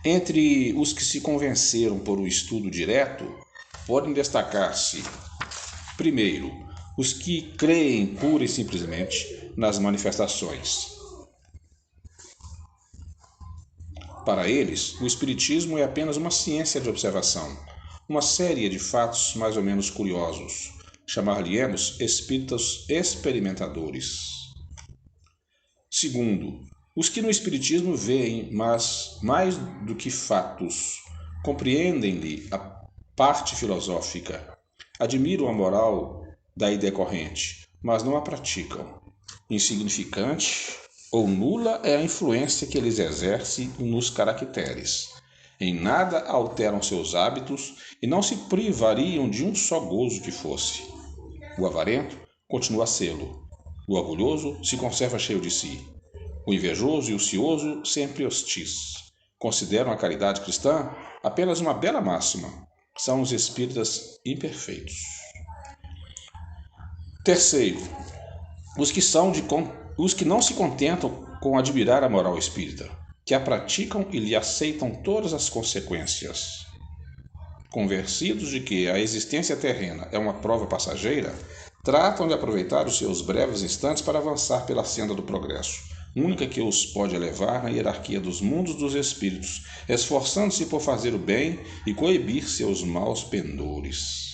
Entre os que se convenceram por um estudo direto, podem destacar-se, primeiro, os que creem pura e simplesmente nas manifestações. Para eles, o espiritismo é apenas uma ciência de observação, uma série de fatos mais ou menos curiosos. Chamar-lhe-emos espíritas experimentadores. Segundo, os que no espiritismo veem, mas mais do que fatos, compreendem-lhe a parte filosófica, admiram a moral daí decorrente, mas não a praticam. Insignificante ou nula é a influência que eles exercem nos caracteres. Em nada alteram seus hábitos e não se privariam de um só gozo que fosse. O avarento continua a sê-lo. O orgulhoso se conserva cheio de si. O invejoso e o cioso sempre hostis. Consideram a caridade cristã apenas uma bela máxima. São os espíritas imperfeitos. Terceiro, os que não se contentam com admirar a moral espírita, que a praticam e lhe aceitam todas as consequências. Convencidos de que a existência terrena é uma prova passageira, tratam de aproveitar os seus breves instantes para avançar pela senda do progresso, única que os pode elevar na hierarquia dos mundos dos espíritos, esforçando-se por fazer o bem e coibir seus maus pendores.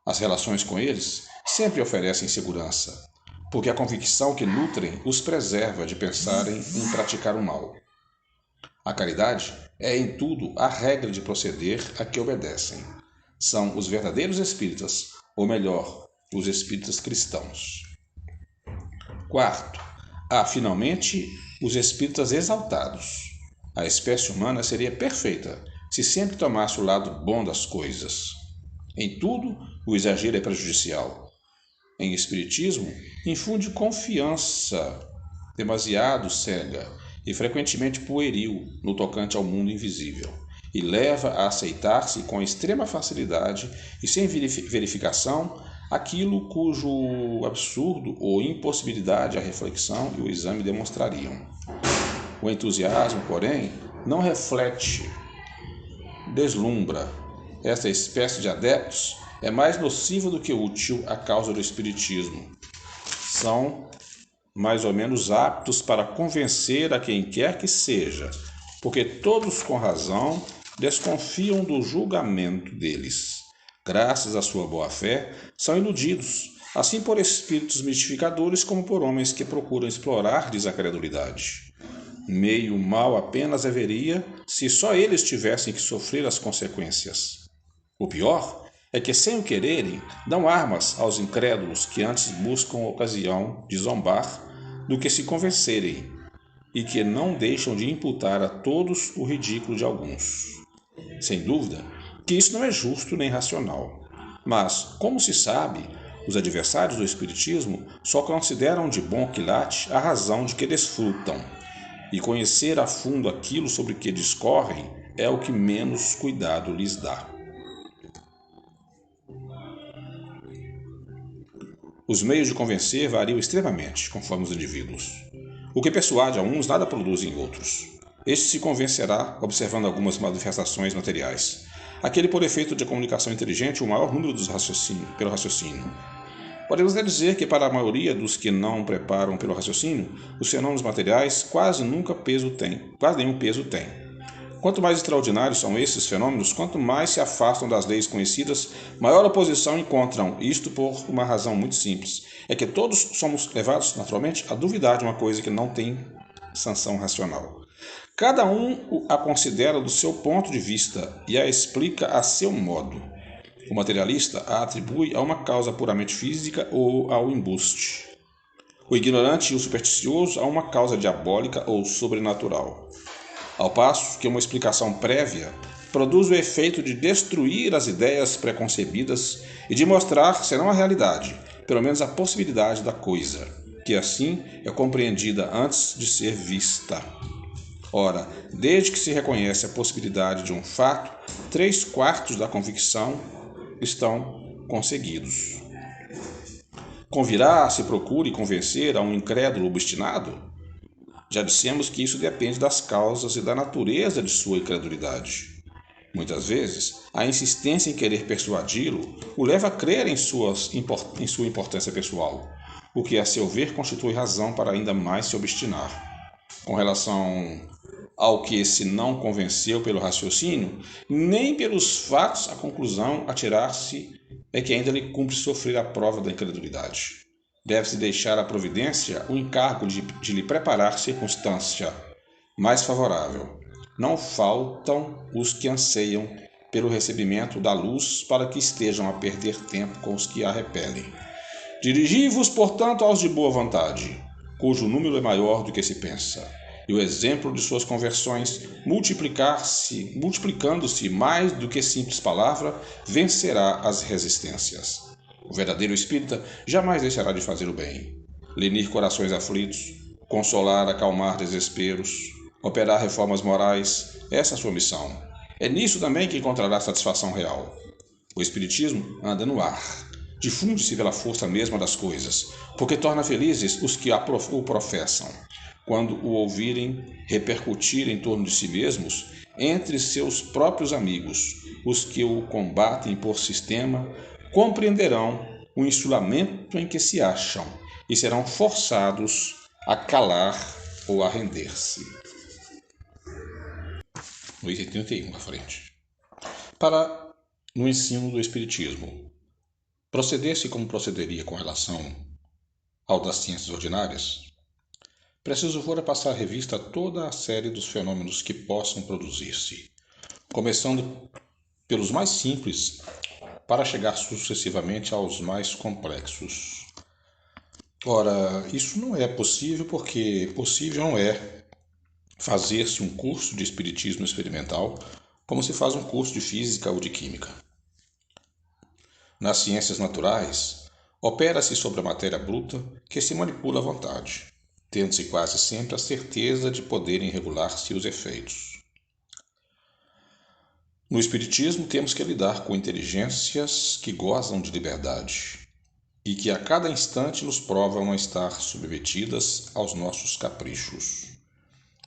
As relações com eles sempre oferecem segurança, porque a convicção que nutrem os preserva de pensarem em praticar o mal. A caridade é em tudo a regra de proceder a que obedecem. São os verdadeiros espíritas, ou melhor, os espíritas cristãos. Quarto, há finalmente os espíritas exaltados. A espécie humana seria perfeita se sempre tomasse o lado bom das coisas. Em tudo, o exagero é prejudicial. Em espiritismo, infunde confiança demasiado cega e frequentemente pueril no tocante ao mundo invisível, e leva a aceitar-se com extrema facilidade e sem verificação aquilo cujo absurdo ou impossibilidade a reflexão e o exame demonstrariam. O entusiasmo, porém, não reflete, deslumbra. Esta espécie de adeptos é mais nociva do que útil à causa do espiritismo. São mais ou menos aptos para convencer a quem quer que seja, porque todos com razão desconfiam do julgamento deles. Graças à sua boa-fé, são iludidos, assim por espíritos mistificadores como por homens que procuram explorar-lhes a credulidade. Meio mal apenas haveria se só eles tivessem que sofrer as consequências. O pior é que, sem o quererem, dão armas aos incrédulos que antes buscam a ocasião de zombar do que se convencerem, e que não deixam de imputar a todos o ridículo de alguns. Sem dúvida que isso não é justo nem racional. Mas, como se sabe, os adversários do espiritismo só consideram de bom quilate a razão de que desfrutam, e conhecer a fundo aquilo sobre que discorrem é o que menos cuidado lhes dá. Os meios de convencer variam extremamente, conforme os indivíduos. O que persuade a uns nada produz em outros. Este se convencerá observando algumas manifestações materiais. Aquele por efeito de comunicação inteligente o maior número pelo raciocínio. Podemos dizer que para a maioria dos que não preparam pelo raciocínio, os fenômenos materiais quase nenhum peso têm. Quanto mais extraordinários são esses fenômenos, quanto mais se afastam das leis conhecidas, maior oposição encontram. Isto por uma razão muito simples. É que todos somos levados, naturalmente, a duvidar de uma coisa que não tem sanção racional. Cada um a considera do seu ponto de vista e a explica a seu modo. O materialista a atribui a uma causa puramente física ou ao embuste. O ignorante e o supersticioso a uma causa diabólica ou sobrenatural. Ao passo que uma explicação prévia produz o efeito de destruir as ideias preconcebidas e de mostrar, senão a realidade, pelo menos a possibilidade da coisa, que assim é compreendida antes de ser vista. Ora, desde que se reconhece a possibilidade de um fato, 3/4 da convicção estão conseguidos. Convirá se procure convencer a um incrédulo obstinado? Já dissemos que isso depende das causas e da natureza de sua incredulidade. Muitas vezes, a insistência em querer persuadi-lo o leva a crer em sua importância pessoal, o que, a seu ver, constitui razão para ainda mais se obstinar. Com relação ao que esse não convenceu pelo raciocínio, nem pelos fatos, a conclusão a tirar-se é que ainda lhe cumpre sofrer a prova da incredulidade. Deve-se deixar à providência o encargo de lhe preparar circunstância mais favorável. Não faltam os que anseiam pelo recebimento da luz para que estejam a perder tempo com os que a repelem. Dirigi-vos, portanto, aos de boa vontade, cujo número é maior do que se pensa, e o exemplo de suas conversões, multiplicando-se mais do que simples palavra, vencerá as resistências. O verdadeiro espírita jamais deixará de fazer o bem, lenir corações aflitos, consolar, acalmar desesperos, operar reformas morais. Essa é a sua missão. É nisso também que encontrará satisfação real. O espiritismo anda no ar, difunde-se pela força mesma das coisas, porque torna felizes os que o professam. Quando o ouvirem repercutir em torno de si mesmos, entre seus próprios amigos, os que o combatem por sistema, compreenderão o insulamento em que se acham e serão forçados a calar ou a render-se. No item 31 à frente. No ensino do Espiritismo, proceder-se como procederia com relação ao das ciências ordinárias, preciso fora passar revista a toda a série dos fenômenos que possam produzir-se, começando pelos mais simples para chegar sucessivamente aos mais complexos. Ora, isso não é possível porque possível não é fazer-se um curso de espiritismo experimental como se faz um curso de física ou de química. Nas ciências naturais, opera-se sobre a matéria bruta que se manipula à vontade, tendo-se quase sempre a certeza de poderem regular-se os efeitos. No espiritismo temos que lidar com inteligências que gozam de liberdade e que a cada instante nos provam a estar submetidas aos nossos caprichos.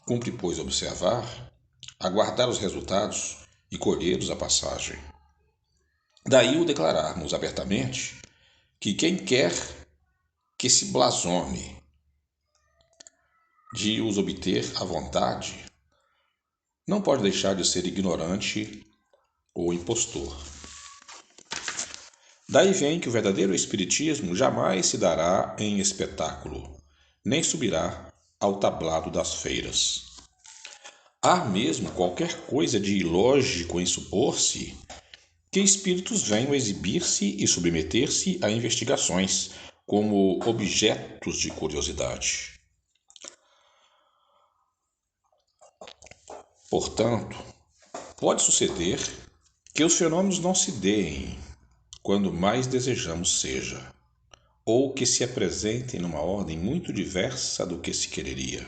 Cumpre, pois, observar, aguardar os resultados e colher-os à passagem. Daí o declararmos abertamente que quem quer que se blasone de os obter à vontade não pode deixar de ser ignorante ou impostor. Daí vem que o verdadeiro espiritismo jamais se dará em espetáculo, nem subirá ao tablado das feiras. Há mesmo qualquer coisa de ilógico em supor-se que espíritos venham exibir-se e submeter-se a investigações como objetos de curiosidade. Portanto, pode suceder que os fenômenos não se deem quando mais desejamos seja, ou que se apresentem numa ordem muito diversa do que se quereria.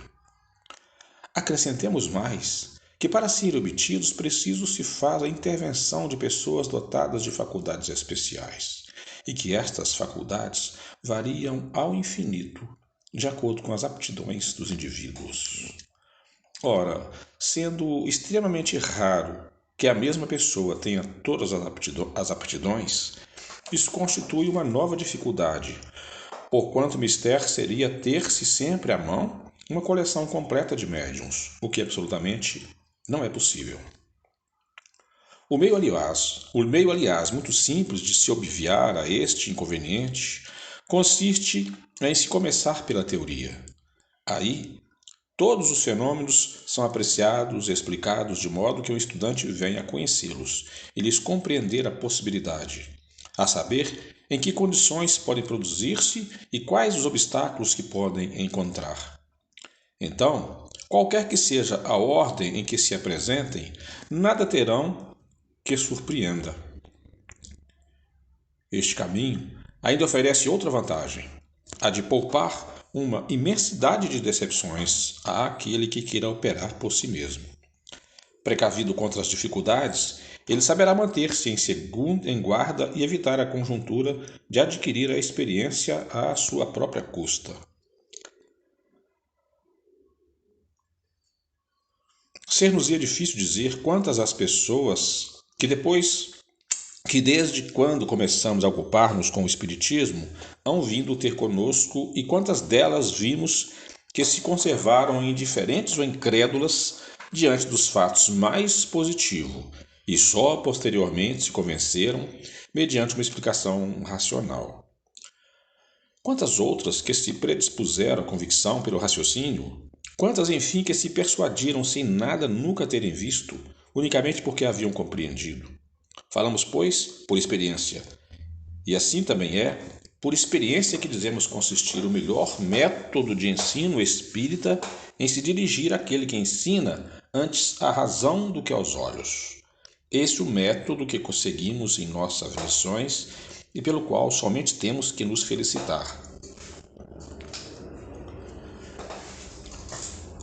Acrescentemos mais que para serem obtidos preciso se faz a intervenção de pessoas dotadas de faculdades especiais, e que estas faculdades variam ao infinito, de acordo com as aptidões dos indivíduos. Ora, sendo extremamente raro que a mesma pessoa tenha todas as aptidões, isso constitui uma nova dificuldade, porquanto mister seria ter-se sempre à mão uma coleção completa de médiuns, o que absolutamente não é possível. O meio, aliás, muito simples de se obviar a este inconveniente, consiste em se começar pela teoria. Aí, todos os fenômenos são apreciados e explicados de modo que o estudante venha a conhecê-los e lhes compreender a possibilidade, a saber em que condições podem produzir-se e quais os obstáculos que podem encontrar. Então, qualquer que seja a ordem em que se apresentem, nada terão que surpreenda. Este caminho ainda oferece outra vantagem, a de poupar uma imensidade de decepções àquele que queira operar por si mesmo. Precavido contra as dificuldades, ele saberá manter-se em guarda e evitar a conjuntura de adquirir a experiência à sua própria custa. ser-nos-ia difícil dizer quantas as pessoas que desde quando começamos a ocupar-nos com o Espiritismo, hão vindo ter conosco e quantas delas vimos que se conservaram indiferentes ou incrédulas diante dos fatos mais positivos e só posteriormente se convenceram mediante uma explicação racional. Quantas outras que se predispuseram à convicção pelo raciocínio, quantas, enfim, que se persuadiram sem nada nunca terem visto, unicamente porque haviam compreendido. Falamos, pois, por experiência. E assim também é por experiência que dizemos consistir o melhor método de ensino espírita em se dirigir àquele que ensina antes à razão do que aos olhos. Esse é o método que conseguimos em nossas lições e pelo qual somente temos que nos felicitar.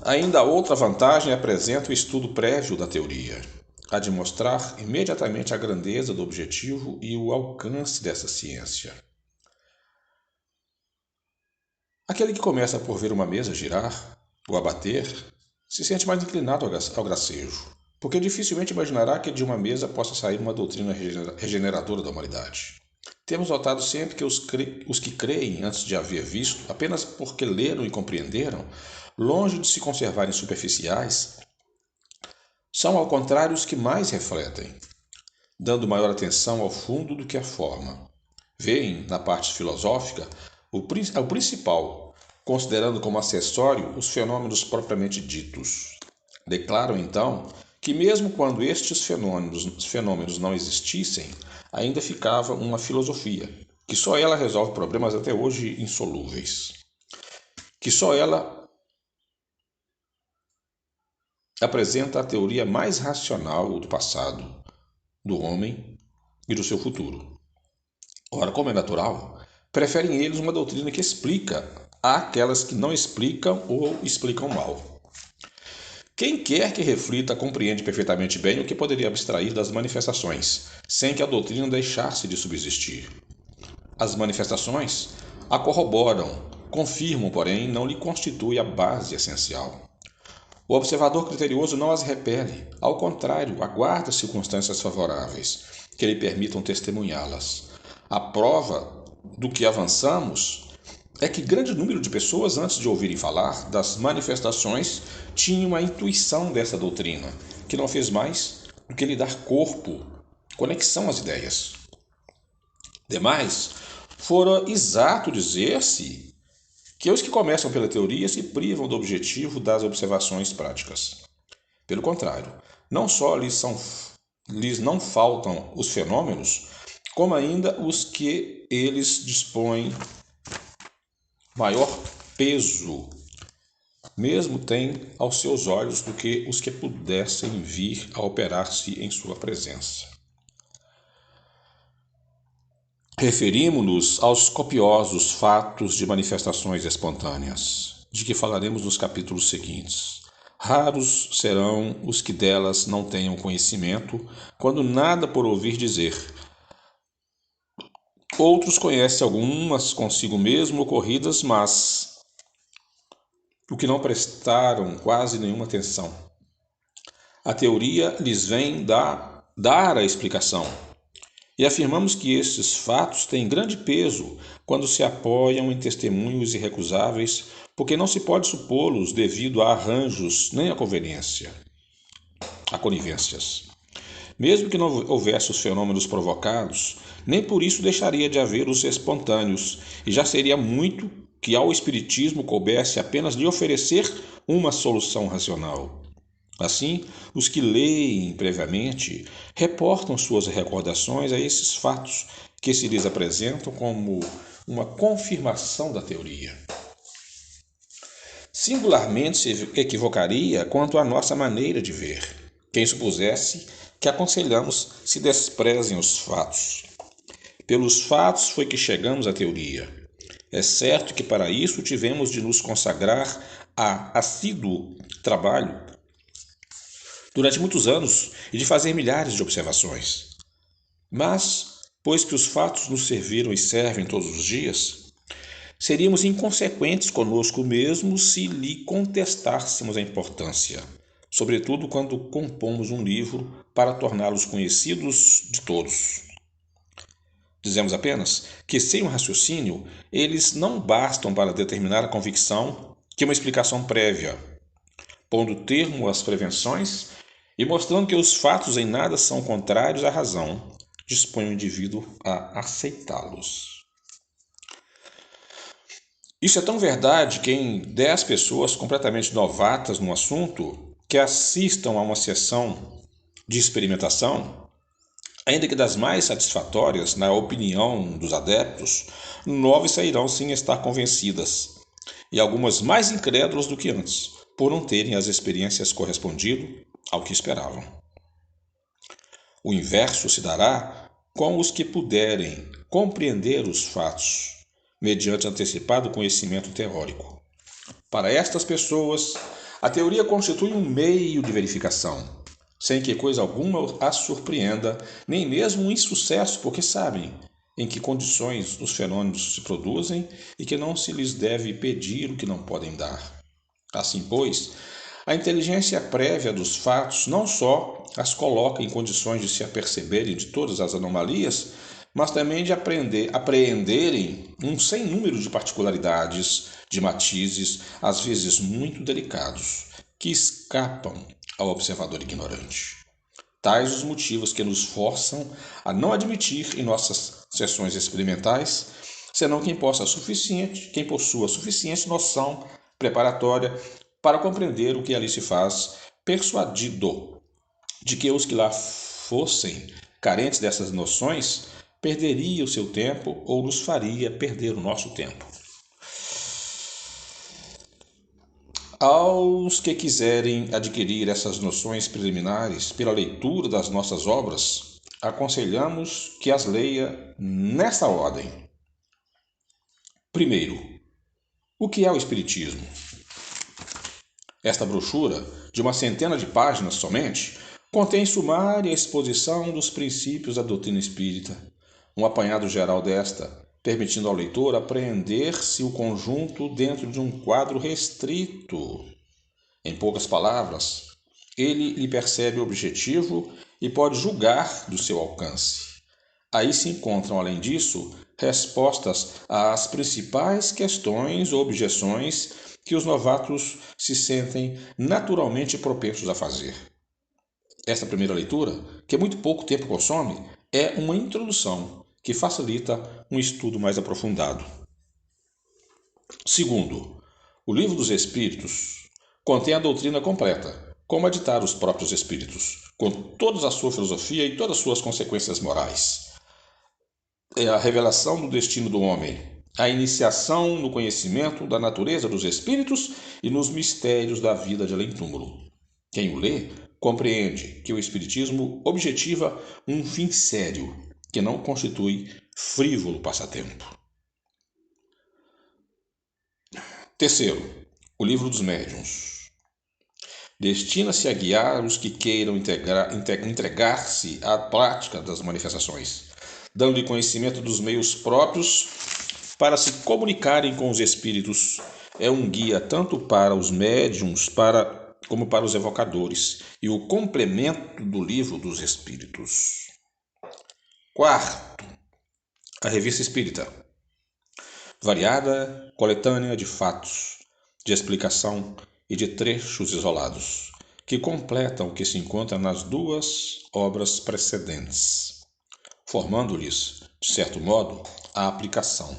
Ainda outra vantagem apresenta o estudo prévio da teoria, a de mostrar imediatamente a grandeza do objetivo e o alcance dessa ciência. Aquele que começa por ver uma mesa girar ou abater se sente mais inclinado ao gracejo, porque dificilmente imaginará que de uma mesa possa sair uma doutrina regeneradora da humanidade. Temos notado sempre que os que creem antes de haver visto, apenas porque leram e compreenderam, longe de se conservarem superficiais, são ao contrário os que mais refletem, dando maior atenção ao fundo do que à forma. Veem, na parte filosófica, o principal, considerando como acessório os fenômenos propriamente ditos. Declaram, então, que mesmo quando estes fenômenos não existissem, ainda ficava uma filosofia, que só ela resolve problemas até hoje insolúveis, que só ela apresenta a teoria mais racional do passado, do homem e do seu futuro. Ora, como é natural, preferem eles uma doutrina que explica àquelas que não explicam ou explicam mal. Quem quer que reflita compreende perfeitamente bem o que poderia abstrair das manifestações, sem que a doutrina deixasse de subsistir. As manifestações a corroboram, confirmam, porém, não lhe constitui a base essencial. O observador criterioso não as repele, ao contrário, aguarda circunstâncias favoráveis, que lhe permitam testemunhá-las. A prova do que avançamos é que grande número de pessoas, antes de ouvirem falar das manifestações, tinham a intuição dessa doutrina, que não fez mais do que lhe dar corpo, conexão às ideias. Demais, fora exato dizer-se que os que começam pela teoria se privam do objetivo das observações práticas. Pelo contrário, não só lhes não faltam os fenômenos, como ainda os que eles dispõem maior peso, mesmo têm aos seus olhos do que os que pudessem vir a operar-se em sua presença. Referimos-nos aos copiosos fatos de manifestações espontâneas, de que falaremos nos capítulos seguintes. Raros serão os que delas não tenham conhecimento, quando nada por ouvir dizer. Outros conhecem algumas consigo mesmo ocorridas, mas o que não prestaram quase nenhuma atenção. A teoria lhes vem dar a explicação. E afirmamos que estes fatos têm grande peso quando se apoiam em testemunhos irrecusáveis, porque não se pode supô-los devido a arranjos nem a conivências. Mesmo que não houvesse os fenômenos provocados, nem por isso deixaria de haver os espontâneos, e já seria muito que ao Espiritismo coubesse apenas lhe oferecer uma solução racional. Assim, os que leem previamente reportam suas recordações a esses fatos que se lhes apresentam como uma confirmação da teoria. Singularmente se equivocaria quanto à nossa maneira de ver, quem supusesse que aconselhamos se desprezem os fatos. Pelos fatos foi que chegamos à teoria. É certo que para isso tivemos de nos consagrar a assíduo trabalho durante muitos anos e de fazer milhares de observações. Mas, pois que os fatos nos serviram e servem todos os dias, seríamos inconsequentes conosco mesmos se lhe contestássemos a importância. sobretudo quando compomos um livro para torná-los conhecidos de todos. Dizemos apenas que, sem um raciocínio, eles não bastam para determinar a convicção que uma explicação prévia, pondo termo às prevenções e mostrando que os fatos em nada são contrários à razão, dispõe o indivíduo a aceitá-los. Isso é tão verdade que em 10 pessoas completamente novatas no assunto que assistam a uma sessão de experimentação, ainda que das mais satisfatórias, na opinião dos adeptos, 9 sairão sem estar convencidas, e algumas mais incrédulas do que antes, por não terem as experiências correspondido ao que esperavam. O inverso se dará com os que puderem compreender os fatos, mediante antecipado conhecimento teórico. Para estas pessoas, a teoria constitui um meio de verificação, sem que coisa alguma as surpreenda, nem mesmo um insucesso, porque sabem em que condições os fenômenos se produzem e que não se lhes deve pedir o que não podem dar. Assim, pois, a inteligência prévia dos fatos não só as coloca em condições de se aperceberem de todas as anomalias, mas também de apreenderem um sem número de particularidades, de matizes, às vezes muito delicados, que escapam ao observador ignorante. Tais os motivos que nos forçam a não admitir em nossas sessões experimentais, senão quem possua suficiente noção preparatória para compreender o que ali se faz, persuadido de que os que lá fossem carentes dessas noções perderia o seu tempo ou nos faria perder o nosso tempo. Aos que quiserem adquirir essas noções preliminares pela leitura das nossas obras, aconselhamos que as leia nesta ordem. Primeiro, o que é o Espiritismo? Esta brochura, de uma centena de páginas somente, contém sumária exposição dos princípios da doutrina espírita, um apanhado geral desta, permitindo ao leitor apreender-se o conjunto dentro de um quadro restrito. Em poucas palavras, ele lhe percebe o objetivo e pode julgar do seu alcance. Aí se encontram, além disso, respostas às principais questões ou objeções que os novatos se sentem naturalmente propensos a fazer. Esta primeira leitura, que muito pouco tempo consome, é uma introdução que facilita um estudo mais aprofundado. Segundo, o Livro dos Espíritos contém a doutrina completa, como a ditar os próprios Espíritos, com toda a sua filosofia e todas as suas consequências morais. É a revelação do destino do homem, a iniciação no conhecimento da natureza dos Espíritos e nos mistérios da vida de além-túmulo. Quem o lê compreende que o Espiritismo objetiva um fim sério, que não constitui frívolo passatempo. Terceiro, o Livro dos Médiuns. Destina-se a guiar os que queiram entregar-se à prática das manifestações, dando-lhe conhecimento dos meios próprios para se comunicarem com os espíritos. É um guia tanto para os médiuns como para os evocadores, e o complemento do Livro dos Espíritos. Quarto, a Revista Espírita. Variada coletânea de fatos, de explicação e de trechos isolados, que completam o que se encontra nas duas obras precedentes, formando-lhes, de certo modo, a aplicação.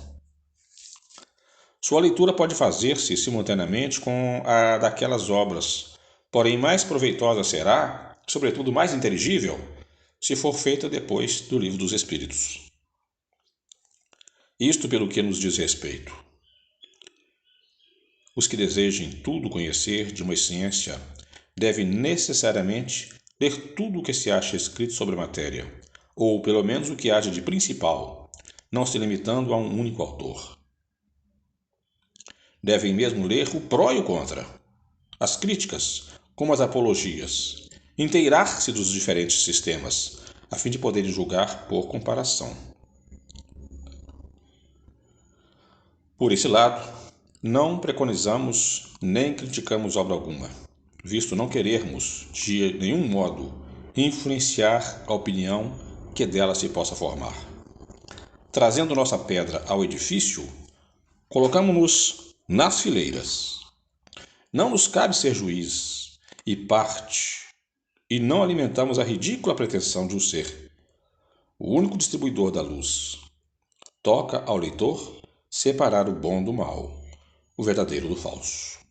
Sua leitura pode fazer-se simultaneamente com a daquelas obras, porém mais proveitosa será, sobretudo mais inteligível, se for feita depois do Livro dos Espíritos. Isto pelo que nos diz respeito. Os que desejem tudo conhecer de uma ciência devem necessariamente ler tudo o que se acha escrito sobre a matéria, ou pelo menos o que haja de principal, não se limitando a um único autor. Devem mesmo ler o pró e o contra, as críticas, como as apologias, inteirar-se dos diferentes sistemas, a fim de poderem julgar por comparação. Por esse lado, não preconizamos nem criticamos obra alguma, visto não querermos, de nenhum modo, influenciar a opinião que dela se possa formar. Trazendo nossa pedra ao edifício, colocamos-nos nas fileiras. Não nos cabe ser juiz e parte, e não alimentamos a ridícula pretensão de o ser, o único distribuidor da luz. Toca ao leitor separar o bom do mal, o verdadeiro do falso.